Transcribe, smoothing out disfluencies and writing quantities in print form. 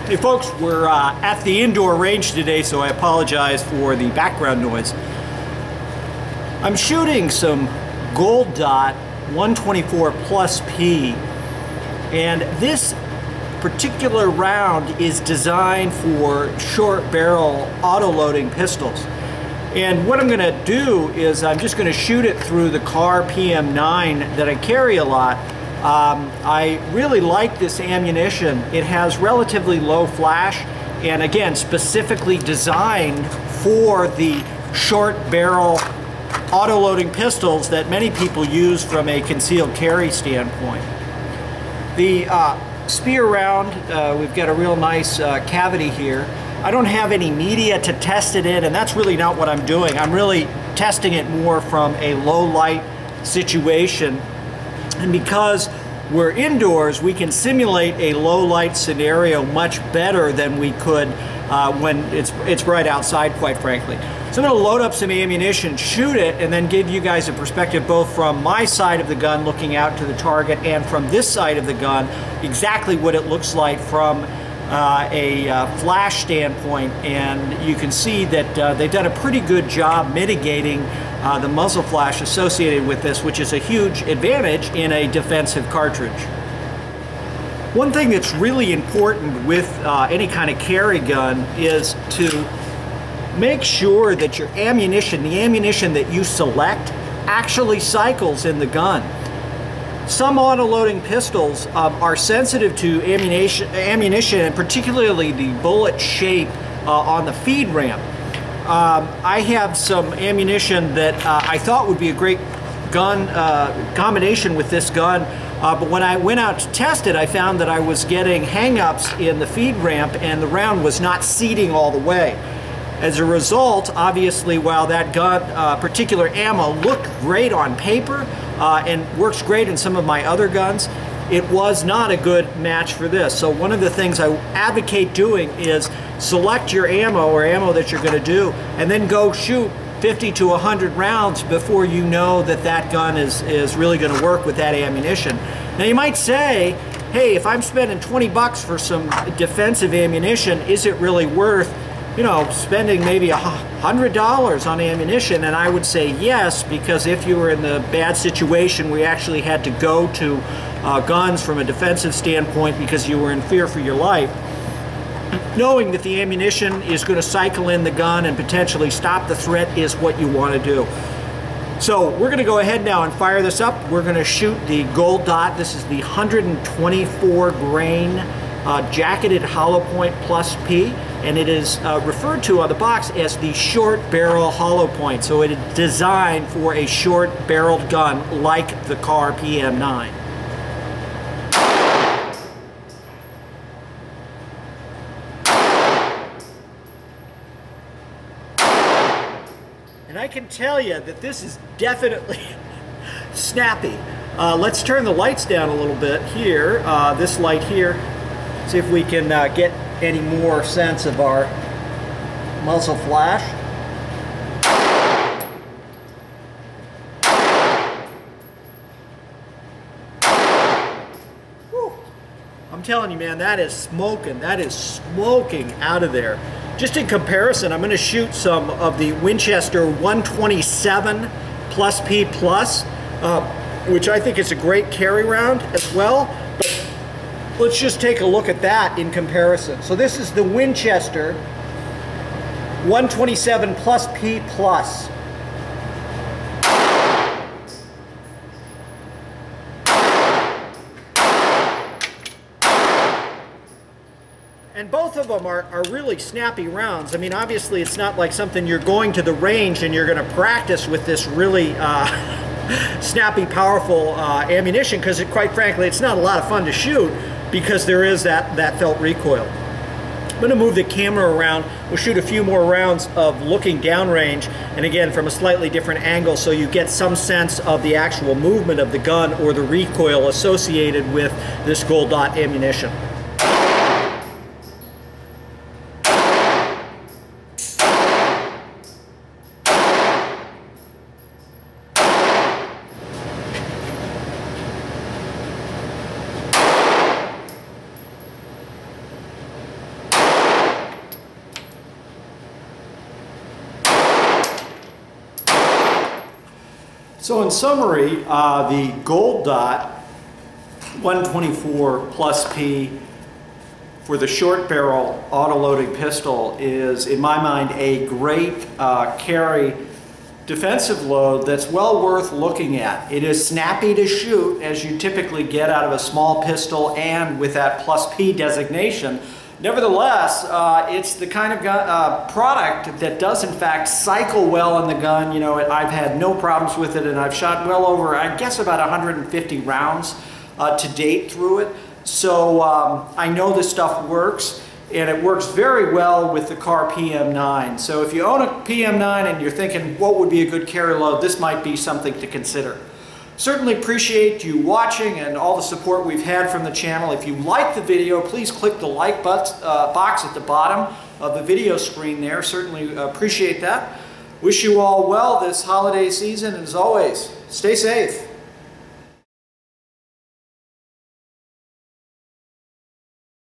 Hey folks, we're at the indoor range today, so I apologize for the background noise. I'm shooting some Gold Dot 124 plus P, and this particular round is designed for short barrel auto-loading pistols. And what I'm going to do is I'm just going to shoot it through the Kahr PM9 that I carry a lot. I really like this ammunition. It has relatively low flash, and again, specifically designed for the short barrel auto-loading pistols that many people use from a concealed carry standpoint. The Speer round, we've got a real nice cavity here. I don't have any media to test it in, and that's really not what I'm doing. I'm really testing it more from a low light situation. And because we're indoors, we can simulate a low light scenario much better than we could when it's right outside, quite frankly. So I'm going to load up some ammunition, shoot it, and then give you guys a perspective both from my side of the gun looking out to the target and from this side of the gun, exactly what it looks like from a flash standpoint. And you can see that they've done a pretty good job mitigating the muzzle flash associated with this, which is a huge advantage in a defensive cartridge. One thing that's really important with any kind of carry gun is to make sure that your ammunition, the ammunition that you select, actually cycles in the gun. Some auto-loading pistols are sensitive to ammunition, and particularly the bullet shape on the feed ramp. I have some ammunition that I thought would be a great gun combination with this gun, but when I went out to test it, I found that I was getting hang-ups in the feed ramp and the round was not seating all the way. As a result, obviously, while that gun, particular ammo looked great on paper and works great in some of my other guns, it was not a good match for this. So one of the things I advocate doing is select your ammo or ammo that you're going to do, and then go shoot 50 to 100 rounds before you know that that gun is really going to work with that ammunition. Now you might say, hey, if I'm spending 20 bucks for some defensive ammunition, is it really worth, you know, spending maybe $100 on ammunition? And I would say yes, because if you were in the bad situation where you actually had to go to guns from a defensive standpoint because you were in fear for your life, knowing that the ammunition is going to cycle in the gun and potentially stop the threat is what you want to do. So we're going to go ahead now and fire this up. We're going to shoot the Gold Dot. This is the 124 grain jacketed hollow point plus P, and it is referred to on the box as the short barrel hollow point. So it is designed for a short barreled gun like the Kahr PM9. And I can tell you that this is definitely snappy. Let's turn the lights down a little bit here, this light here. See if we can get any more sense of our muzzle flash. Whew. I'm telling you, man, that is smoking. That is smoking out of there. Just in comparison, I'm going to shoot some of the Winchester 127 plus P plus, which I think is a great carry round as well. But let's just take a look at that in comparison. So this is the Winchester 127 plus P plus. And both of them are really snappy rounds. I mean, obviously it's not like something you're going to the range and you're going to practice with this really snappy, powerful ammunition, because quite frankly, it's not a lot of fun to shoot because there is that felt recoil. I'm going to move the camera around. We'll shoot a few more rounds of looking downrange, and again from a slightly different angle, so you get some sense of the actual movement of the gun or the recoil associated with this Gold Dot ammunition. So in summary, the Gold Dot 124 plus P for the short barrel auto-loading pistol is, in my mind, a great carry defensive load that's well worth looking at. It is snappy to shoot, as you typically get out of a small pistol and with that plus P designation. Nevertheless, it's the kind of product that does in fact cycle well in the gun. You know, I've had no problems with it, and I've shot well over, I guess, about 150 rounds to date through it. So I know this stuff works, and it works very well with the Kahr PM9. So if you own a PM9 and you're thinking what would be a good carry load, this might be something to consider. Certainly appreciate you watching and all the support we've had from the channel. If you like the video, please click the like box at the bottom of the video screen there. Certainly appreciate that. Wish you all well this holiday season, and as always, stay safe.